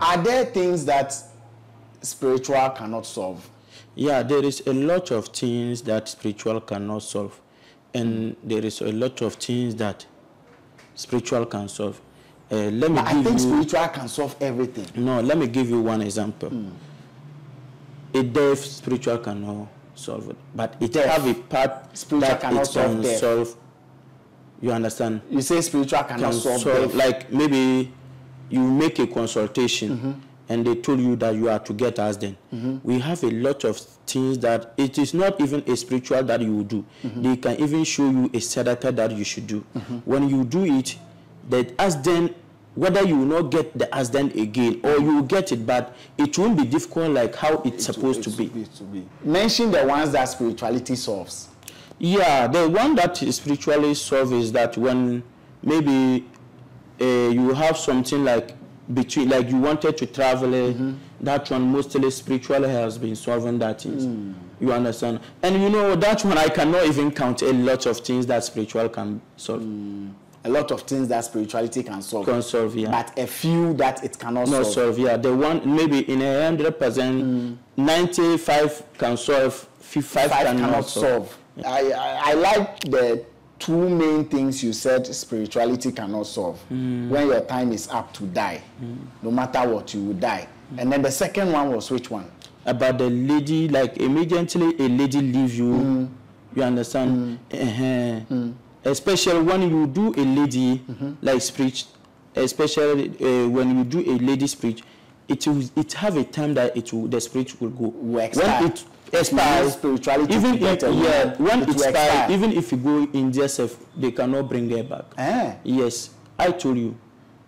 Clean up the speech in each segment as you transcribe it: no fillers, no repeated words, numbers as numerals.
Are there things that spiritual cannot solve? Yeah, there is a lot of things that spiritual cannot solve. And there is a lot of things that spiritual can solve. I think spiritual can solve everything. No, let me give you one example. A deaf spiritual cannot solve it, but it have a part spiritual that cannot it can solve. You understand? You say spiritual cannot solve. Like maybe you make a consultation and they told you that you are to get us then. We have a lot of things that it is not even a spiritual that you will do. They can even show you a sadaka that you should do. When you do it, that as then, whether you will not get the as then again or you will get it, but it won't be difficult like how it's supposed to be. Mention the ones that spirituality solves. Yeah, the one that is spiritually solved is that when maybe you have something like between, like you wanted to travel, that one mostly spiritually has been solving that things. You understand? And you know, that one I cannot even count a lot of things that spiritual can solve. A lot of things that spirituality can solve. Can solve, yeah. But a few that it cannot not solve. solve. Yeah, the one maybe in 100%, 95 can solve, 5 cannot solve. Yeah. I like the two main things you said spirituality cannot solve. When your time is up to die, no matter what, you will die. And then the second one was which one? About the lady, like immediately a lady leave you. You understand? Especially when you do a lady like speech, especially when you do a lady speech, it have a time that the spirit will go. When it expires, spirituality even if when it expires, even if you go in yourself, they cannot bring it back. Yes, I told you.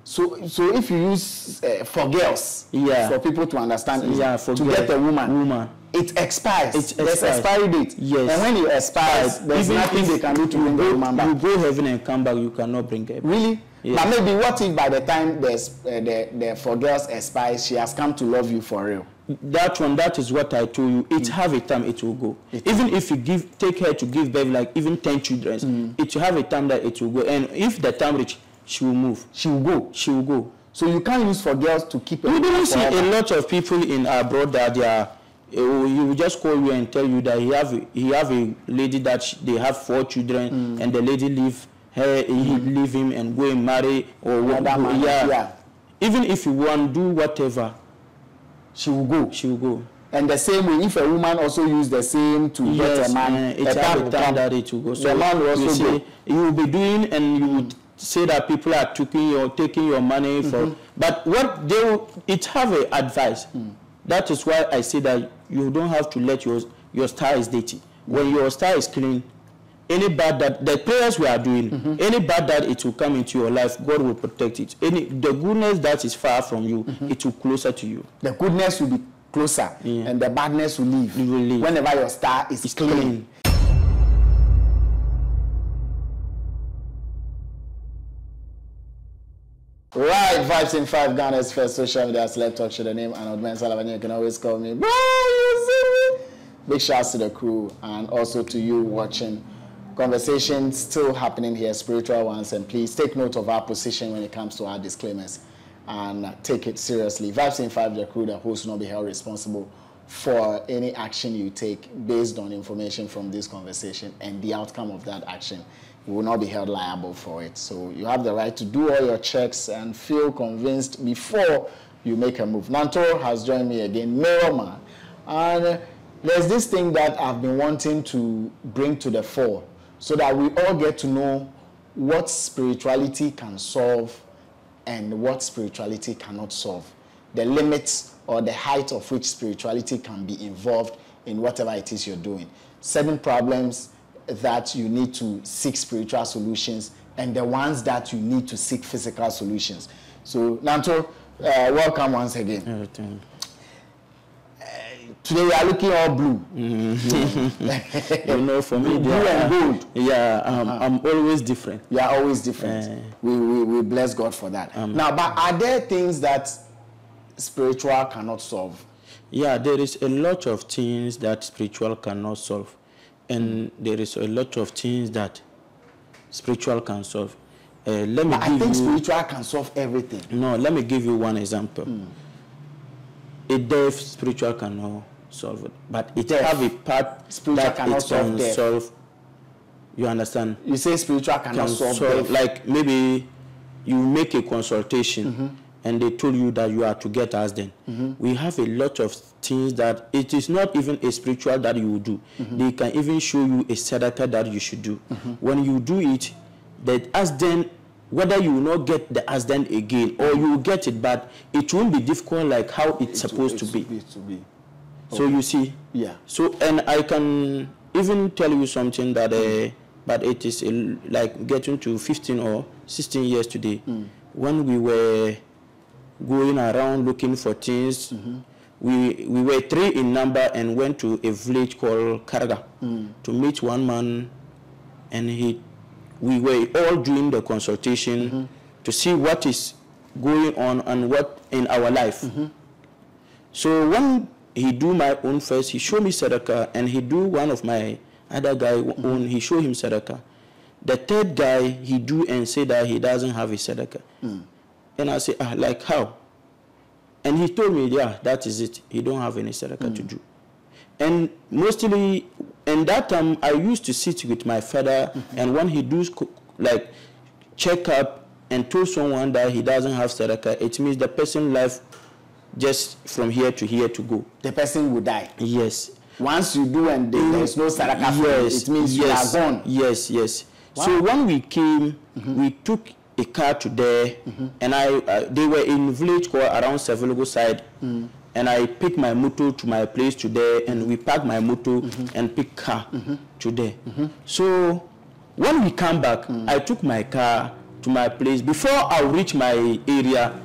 So if you use for girls, for people to understand, to get a woman, it expires. There's expiry date. Yes. And when it expires, there's nothing they can do to bring the woman back. You go heaven and come back, you cannot bring it back. Really? Yes. But maybe what if by the time the for girls expires, she has come to love you for real? That is what I told you. It have a time it will go. Even if you take her to give birth, like even 10 children, it will have a time that it will go. And if the time reach, she will move. She will go. She will go. So you can't use for girls to keep it. We don't see a lot of people in abroad that they are. He will just call you and tell you that he have a lady that they have 4 children and the lady leave her, he leave him and go and marry or whatever. Even if you want to do whatever, she will go. She will go. And the same way, if a woman also use the same to get a man, it's a time that it will go. So the man will also say you will be doing, and you would say that people are taking your money for. But what it have a advice. That is why I say that you don't have to let your star is dirty. When your star is clean, any bad that the prayers we are doing, any bad that it will come into your life, God will protect it. The goodness that is far from you, it will closer to you. The goodness will be closer, and the badness will leave. You will leave whenever your star is clean. Right, Vibes in 5, Ghana's first social media celeb talk show. The name Arnold, Elavanyo. You can always call me. Bro, you see me? Big shouts to the crew and also to you watching. Conversations still happening here, spiritual ones, and please take note of our position when it comes to our disclaimers and take it seriously. Vibes in 5, the crew, the host will not be held responsible for any action you take based on information from this conversation, and the outcome of that action you will not be held liable for it. So you have the right to do all your checks and feel convinced before you make a move. Nantoo has joined me again, Mirror Man. And there's this thing that I've been wanting to bring to the fore so that we all get to know what spirituality can solve and what spirituality cannot solve. The limits or the height of which spirituality can be involved in whatever it is you're doing. 7 problems that you need to seek spiritual solutions, and the ones that you need to seek physical solutions. So, Nantoo, welcome once again. Today we are looking all blue. You know, for me, blue and gold. Yeah, I'm always different. You are always different. We bless God for that. Now, but are there things that spiritual cannot solve? Yeah, there is a lot of things that spiritual cannot solve. And there is a lot of things that spiritual can solve. I think spiritual can solve everything. No, let me give you one example. a deaf spiritual cannot solve it, but it have a part spiritual that cannot it can solve. solve. You understand? You say spiritual cannot solve. Like maybe you make a consultation and they told you that you are to get husband. We have a lot of things that it is not even a spiritual that you will do. They can even show you a sadaka that you should do. When you do it, that husband, whether you will not get the husband again or you will get it, but it won't be difficult like how it's supposed to be. Okay. So you see, so and I can even tell you something that but it is like getting to 15 or 16 years today. When we were going around looking for things, we were 3 in number and went to a village called Karga to meet one man, and we were all doing the consultation to see what is going on and what in our life. So when he do my own first, he show me sadaka, and he do one of my other guy own, he show him sadaka. The third guy, he do and say that he doesn't have a sadaka. And I say, like how? And he told me, yeah, that is it. He don't have any sadaka to do. And mostly, and that time, I used to sit with my father, and when he do like check up and told someone that he doesn't have sadaka, it means the person's life just from here to go. The person will die. Yes. Once you do and there is no sadaka, it means you are gone. Yes. Wow. So when we came, we took a car to there, and they were in village called around Sevelogo side, and I picked my motor to my place to there, and we parked my motor and picked car to there. So when we come back, I took my car to my place. Before I reach my area,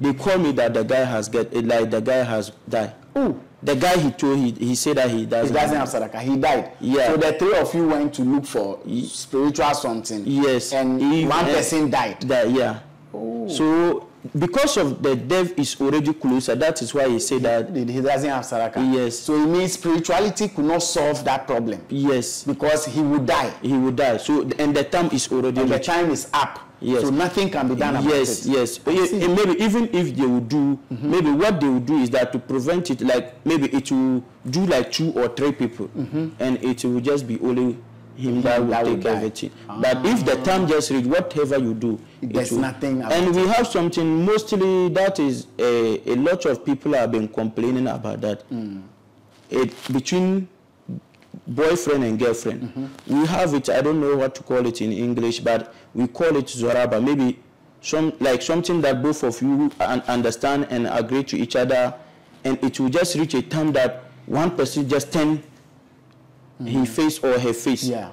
they called me that the guy has died. Oh, the guy he said that he doesn't have sadaka. He died. Yeah. So the 3 of you went to look for spiritual something. Yes. And one person died. Yeah. Oh. So because of the death is already closer, that is why he said that he doesn't have sadaka. Yes. So it means spirituality could not solve that problem. Yes. Because he would die. He would die. So and the time is already. And the time is up. Yes. So nothing can be done about it. Yes. And maybe even if they would do, maybe what they would do is that to prevent it, like maybe it will do like 2 or 3 people, and it will just be only him that will take everything. But if the time just reach, whatever you do, there's nothing. And we have something mostly that is a lot of people have been complaining about that. Between boyfriend and girlfriend, we have it. I don't know what to call it in English, but we call it zoraba. Maybe something that both of you understand and agree to each other, and it will just reach a time that one person just turn his face or her face. Yeah.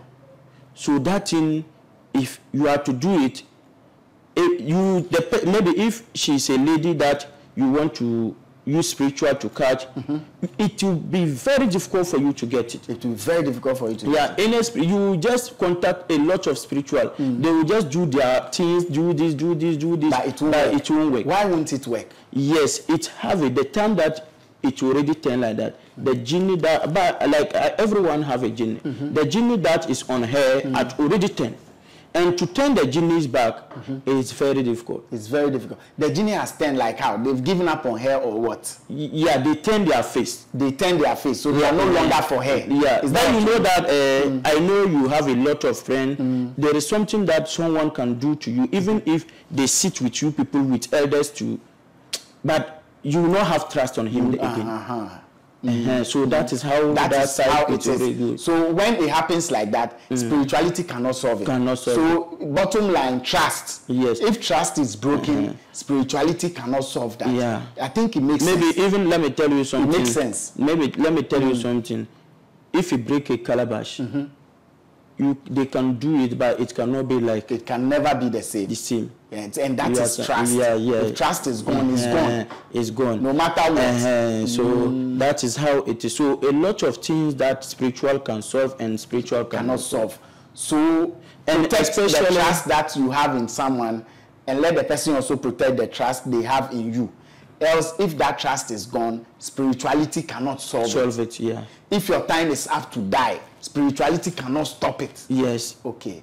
So that thing, if you are to do it, maybe if she's a lady that you want to use spiritual to catch, it will be very difficult for you to get it. It will be very difficult for you to get it. You just contact a lot of spiritual. They will just do their things, do this. But it won't work. Why won't it work? Yes, it have it. The time that it already turn like that. The genie that, but like everyone have a genie. The genie that is on her had already turned. And to turn the genies back is very difficult. It's very difficult. The genie has turned like how? They've given up on her or what? Yeah, they turn their face. They turn their face, so they are no longer for her. Yeah. Then you know that I know you have a lot of friends. There is something that someone can do to you, even if they sit with you, people with elders too, but you will not have trust on him again. So that is how it is. So when it happens like that, spirituality cannot solve it. So bottom line, trust. Yes. If trust is broken, spirituality cannot solve that. Yeah. I think it makes sense. Maybe even let me tell you something. It makes sense. Maybe let me tell you something. If you break a calabash, they can do it, but it cannot be like. It can never be the same. The same. And that is trust. If trust is gone, it's gone. It's gone. No matter what. So that is how it is. So a lot of things that spiritual can solve and spiritual cannot solve. So and especially the trust that you have in someone, and let the person also protect the trust they have in you. Else, if that trust is gone, spirituality cannot solve it. Yeah. If your time is up to die, spirituality cannot stop it. Yes. Okay.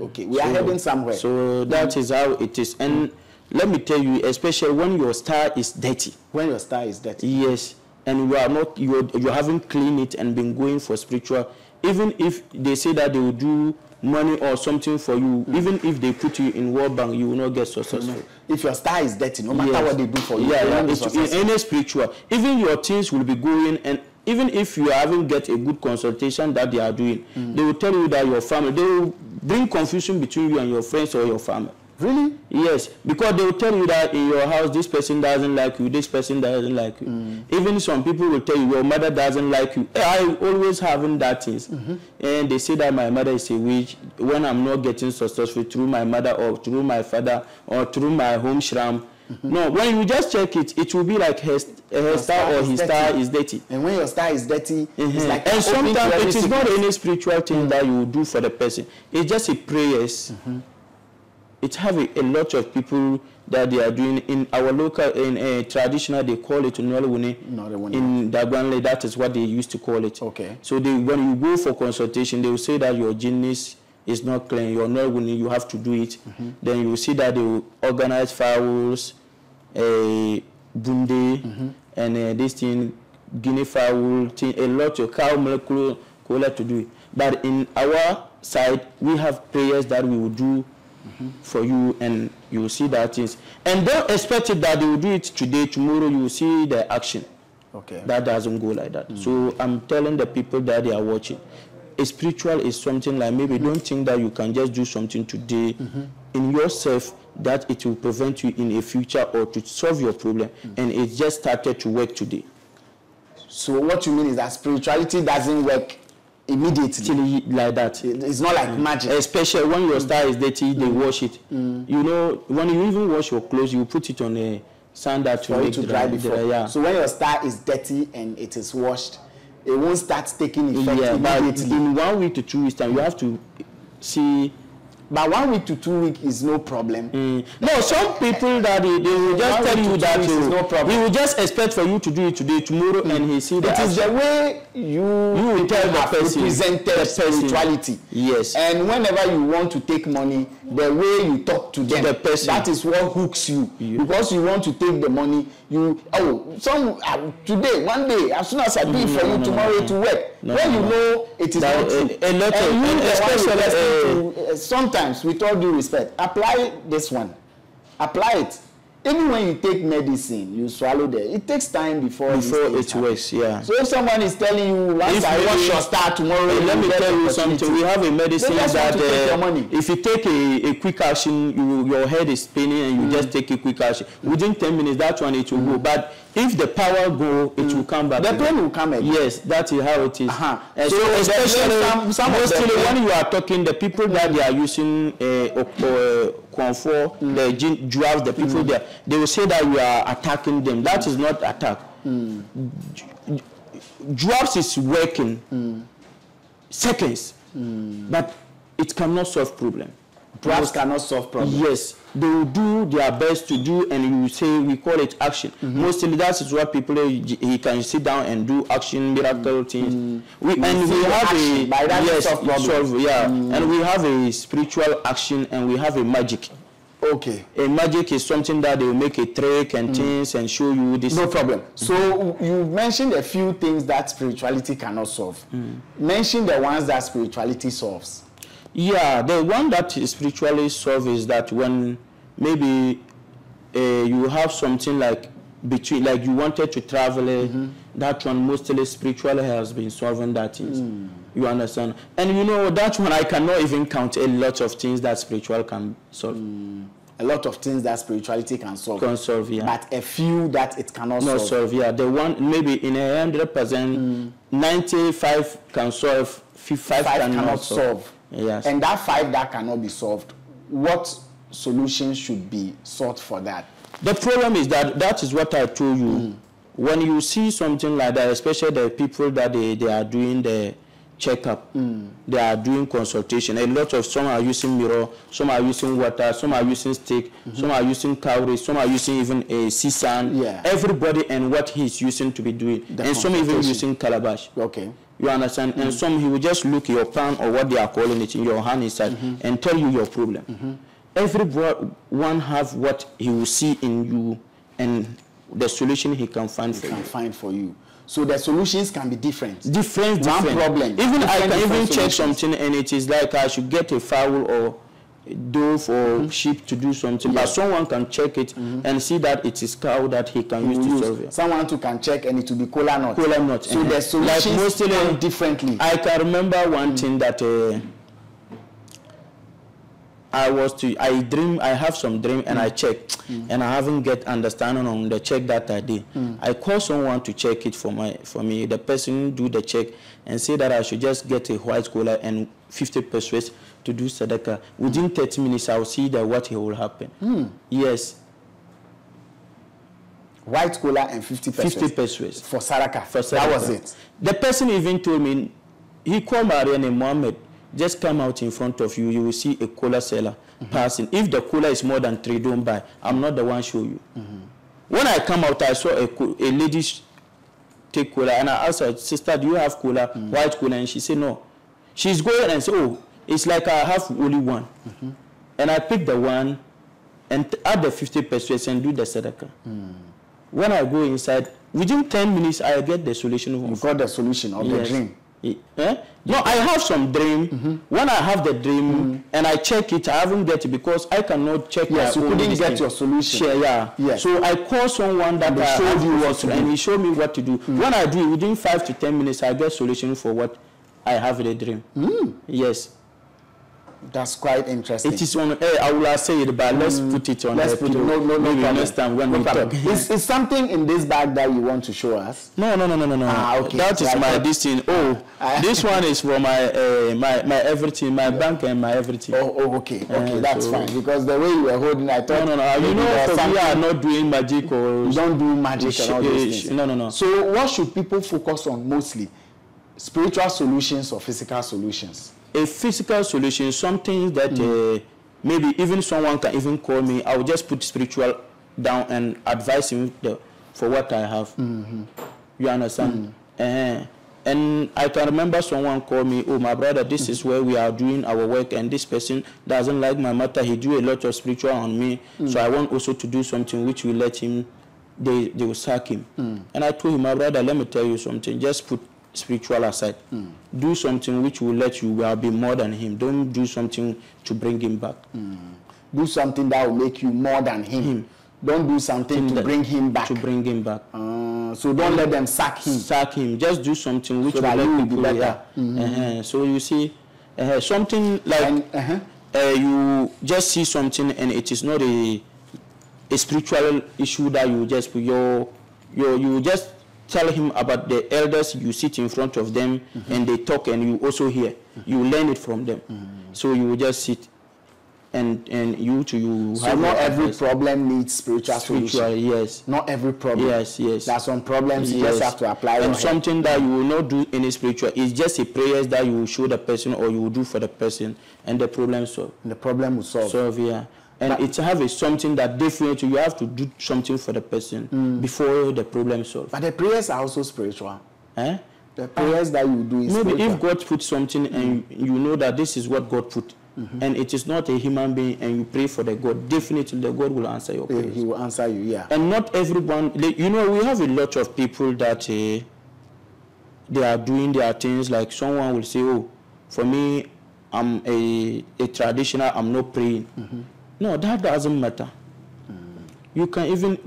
Okay. We are heading somewhere. So that is how it is. And let me tell you, especially when your star is dirty. When your star is dirty. Yes, and you are not, you haven't cleaned it and been going for spiritual. Even if they say that they will do money or something for you, even if they put you in World Bank, you will not get successful. If your star is dirty, no matter what they do for you, in any spiritual, even your things will be going, and even if you haven't get a good consultation that they are doing, they will tell you that your family, they will bring confusion between you and your friends or your family. Really? Yes, because they will tell you that in your house, this person doesn't like you, this person doesn't like you. Even some people will tell you, your mother doesn't like you. I always having that things. And they say that my mother is a witch. When I'm not getting successful through my mother or through my father or through my home shram. No, when you just check it, it will be like her star or his star is dirty. And when your star is dirty, it's like, and sometimes it is not any spiritual thing that you will do for the person. It's just a prayers. It have a lot of people that they are doing in our local, in traditional, they call it Nolwune. In Dagwanle, that is what they used to call it. Okay. So when you go for consultation, they will say that your genius is not clean, you're Nolwune, you have to do it. Then you will see that they will organize fowls, bunde, and this thing, guinea fowl, a lot of cow milk cooler to do it. But in our side, we have prayers that we will do for you, and you will see that things. And don't expect it that they will do it today, tomorrow you will see the action. Okay. That doesn't go like that. So I'm telling the people that they are watching, a spiritual is something like, maybe don't think that you can just do something today in yourself that it will prevent you in a future or to solve your problem, and it just started to work today. So what you mean is that spirituality doesn't work immediately like that. It's not like magic. Especially when your star is dirty, they wash it. You know, when you even wash your clothes, you put it on a sand that for it to dry before. So when your star is dirty and it is washed, it won't start taking effect immediately. But in 1 week to 2 weeks time, you have to see. But 1 week to 2 weeks is no problem. No, some people that they will just tell you that no problem. He will just expect for you to do it today, tomorrow, and he see that. It is the way you will tell the person, represented spirituality. Yes. And whenever you want to take money, the way you talk to them, the person, that is what hooks you. Because you want to take the money, today, one day, as soon as I do it for you, tomorrow it will work. When you know it is not true. A lot of sometimes, with all due respect, apply this one. Apply it. Even when you take medicine, you swallow it takes time before it works. Yeah. So if someone is telling you, once I wash your star tomorrow, let me tell you something. We have a medicine that if you take a quick action, your head is spinning, and you just take a quick action. Within 10 minutes, that one it will go. But if the power go, it will come back. The pain will come again. Yes, that is how it is. And so especially mostly when you are talking, the people that they are using comfort, the drugs, the people there, they will say that you are attacking them. That is not attack. Drugs is working seconds, but it cannot solve problem. Drugs cannot solve problems. Yes, they will do their best to do, and you say we call it action. Mostly that is what people he can sit down and do action miracle things. And we have a spiritual action, and we have a magic. Okay. A magic is something that they will make a trick and things and show you this. No problem. So you mentioned a few things that spirituality cannot solve. Mention the ones that spirituality solves. Yeah, the one that is spiritually solved is that when maybe you have something like between, like you wanted to travel, that one mostly spiritually has been solving that things. You understand? And you know, that one I cannot even count a lot of things that spiritual can solve. A lot of things that spirituality can solve. Can solve, yeah. But a few that it cannot not solve. Yeah. The one maybe in 100%, 95 can solve, 5 cannot solve. Yes. And that 5 that cannot be solved, what solution should be sought for that? The problem is that is what I told you. When you see something like that, especially the people that they are doing the checkup, they are doing consultation. A lot of some are using mirror, some are using water, some are using stick, some are using cowrie, some are using even a sea sand. Yeah. Everybody and what he's using to be doing, and some even using calabash. Okay. You understand? And some he will just look your palm or what they are calling it in your hand inside and tell you your problem. everyone have what he will see in you and the solution he can find for you. So the solutions can be different. Different. Problem. Even I can even check something and it is like I should get a fowl or a dove or sheep to do something, but someone can check it and see that it is cow that he can use to solve it. Someone too can check and it will be cola nut. So the solutions like mostly differently. I can remember one thing that I have some dream and I check and I haven't get understanding on the check that I did. I call someone to check it for me. The person do the check and say that I should just get a white cola and 50 pesos to do sadaka. Within 30 minutes I will see that what will happen. Yes. White cola and 50 pesos. 50 pesos. For sadaka. That was it. The person even told me, he called Maria and Mohammed, just come out in front of you, you will see a cola seller passing. If the cola is more than 3, don't buy. I'm not the one show you. When I come out, I saw a lady take cola, and I asked her, sister, do you have cola, white cola? And she said, no. She's going and said, oh, it's like I have only one. And I picked the one and add the 50 pesos and do the sadaka. When I go inside, within 10 minutes, I get the solution. You got the solution of the dream. No, I have some dream. When I have the dream and I check it, I haven't get it because I cannot check. Yes, you couldn't get your solution. So I call someone that showed you what to do, and he showed me what to do. When I do it, within 5 to 10 minutes, I get solution for what I have in the dream. Yes. That's quite interesting. It is on I will say it, but let's put it on. Let's put it. No next time when we talk. Is something in this bag that you want to show us? No. Okay. That is my this thing. Oh, this one is for my my everything, my bank and my everything. Okay. That's fine. Because the way you were holding, I thought. No. You know, we are not doing magic or. You don't do magic and all those things. No. So what should people focus on mostly? Spiritual solutions or physical solutions? A physical solution, something that maybe even someone can even call me. I will just put spiritual down and advise him for what I have. You understand? And I can remember someone called me, oh, my brother, this is where we are doing our work, and this person doesn't like my matter. He do a lot of spiritual on me, so I want also to do something which will let him, they will sack him. And I told him, my brother, let me tell you something. Just put spiritual aside. Do something which will let you be more than him. Don't do something to bring him back. Do something that will make you more than him. Don't do something to bring him back. So don't let them sack him. Just do something which will let people be better. So you see, something like you just see something and it is not a spiritual issue that you just put you just tell him about the elders. You sit in front of them and they talk and you also hear. You learn it from them. So you will just sit and you so have not every problem needs spiritual solution. Yes. Not every problem. Yes. There are some problems you just have to apply. And something that you will not do any spiritual is just a prayer that you will show the person or you will do for the person and the problem solve. The problem will solve. And it's something that definitely you have to do something for the person before the problem solved. But the prayers are also spiritual. The prayers that you do is maybe spiritual. If God put something and you know that this is what God put, and it is not a human being, and you pray for the God, definitely the God will answer your prayers. He will answer you, yeah. And not everyone, you know, we have a lot of people that they are doing their things. Like someone will say, oh, for me, I'm a traditional, I'm not praying. No, that doesn't matter. You can even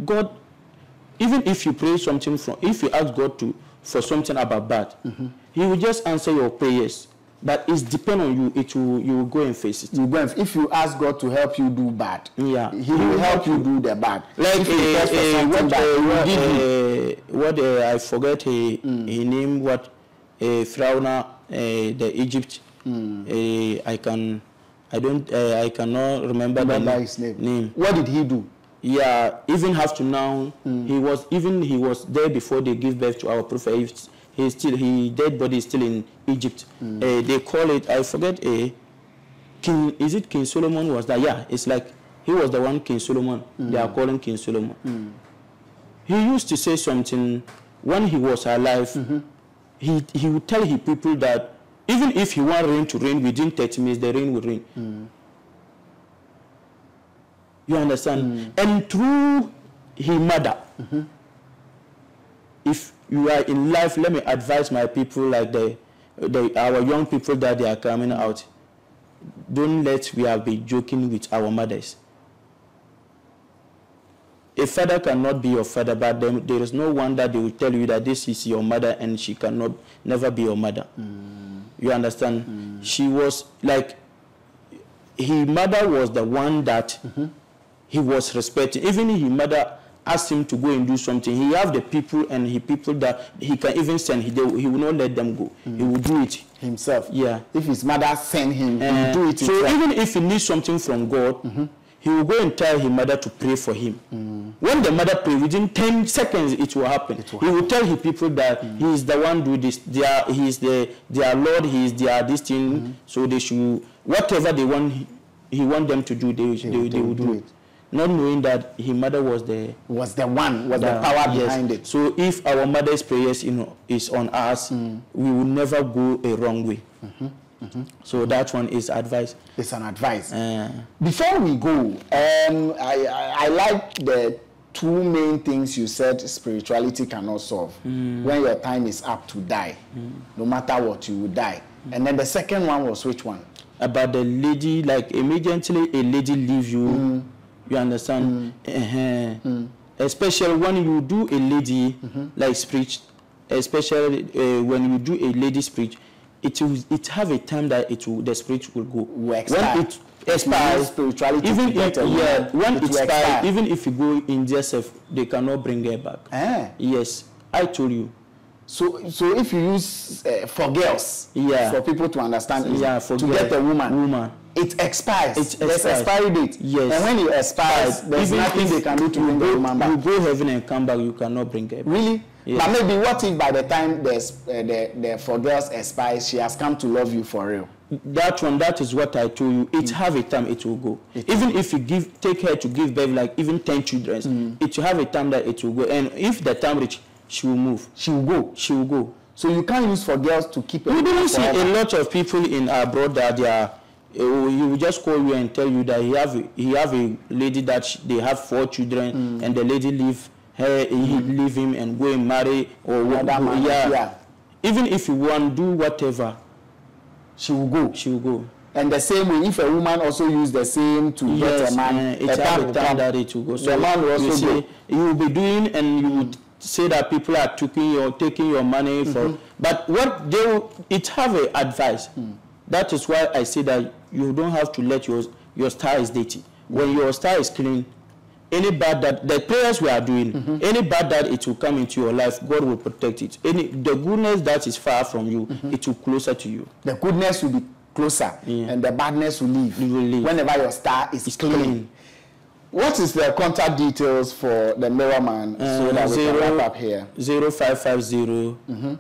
if you pray something if you ask God for something about bad, He will just answer your prayers. But it's depend on you. You will go and face it. If you ask God to help you do bad, He will help you do the bad. Like what I forget he named what Pharaoh the Egypt. I cannot remember his name. What did he do? Yeah, even have to now. He was there before they give birth to our prophet. His dead body is still in Egypt. They call it, I forget, King. Is it King Solomon was that? Yeah, it's like he was the one King Solomon. They are calling King Solomon. He used to say something when he was alive. He would tell his people that even if he want rain to rain within 30 minutes, the rain will rain. You understand? And through his mother, if you are in life, let me advise my people, like our young people that they are coming out. Don't let we have been joking with our mothers. A father cannot be your father, but there is no one that they will tell you that this is your mother and she cannot never be your mother. You understand? She was like, his mother was the one that he was respecting. Even his mother asked him to go and do something. He have the people and he people that he can even send. He will not let them go. He will do it himself. Yeah. If his mother send him, he will do it himself. So even if he needs something from God, he will go and tell his mother to pray for him. When the mother prays, within 10 seconds it will happen. He will tell his people that he is the one do this. He is their Lord. He is their this thing. So they should, whatever they want, he want them to do, they will do it. Not knowing that his mother was the power behind it. So if our mother's prayers, is on us, we will never go a wrong way. So that one is advice. It's an advice. Before we go, I like the two main things you said spirituality cannot solve. When your time is up to die, no matter what, you will die. And then the second one was which one? About the lady, like immediately a lady leave you. You understand? Especially when you do a lady like speech, especially when you do a lady speech, it have a time that the spirit will go. When it expires, spirituality even if when it expires, even if you go in yourself, they cannot bring her back. Yes, I told you. So if you use for girls, for people to understand, to get a woman. It expires. There's expiry date. Yes. And when it expires, there's nothing they can do to bring the woman back. You go heaven and come back, you cannot bring her back. Really? Yes. But maybe what if by the time the for girls expires, she has come to love you for real? That is what I told you. It have a time it will go. Even if you take her to give birth, like even 10 children, it will have a time that it will go. And if the time reach, she will move. She will go. She will go. So you can't use for girls to keep. You don't see a lot of people in abroad that they are. He will just call you and tell you that he have a lady that they have 4 children and the lady leave her, he leave him and go and marry or whatever. Even if you want to do whatever, she will go. She will go. And the same way, if a woman also use the same to get a man, it's a time that it will go. So the man will also go. You will be doing and you would say that people are taking your money for, but what it have a advice. That is why I say that you don't have to let your star is dirty. When your star is clean, any bad that the prayers we are doing, any bad that it will come into your life, God will protect it. The goodness that is far from you, it will closer to you. The goodness will be closer, and the badness will leave. You will leave whenever your star is clean. What is the contact details for the mirror man so that we can wrap up here? 0550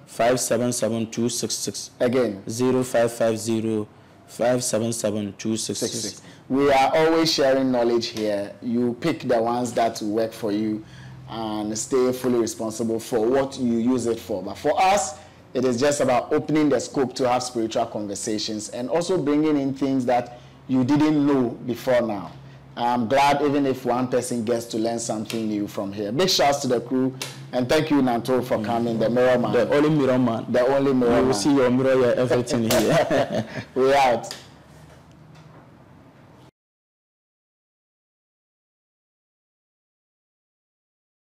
577 266. Again, 0550 577 266. We are always sharing knowledge here. You pick the ones that work for you and stay fully responsible for what you use it for. But for us, it is just about opening the scope to have spiritual conversations and also bringing in things that you didn't know before now. I'm glad even if one person gets to learn something new from here. Big shouts to the crew, and thank you, Nantoo, for coming, the mirror man. The only mirror man. The only mirror man. You will see your mirror, everything here. We out.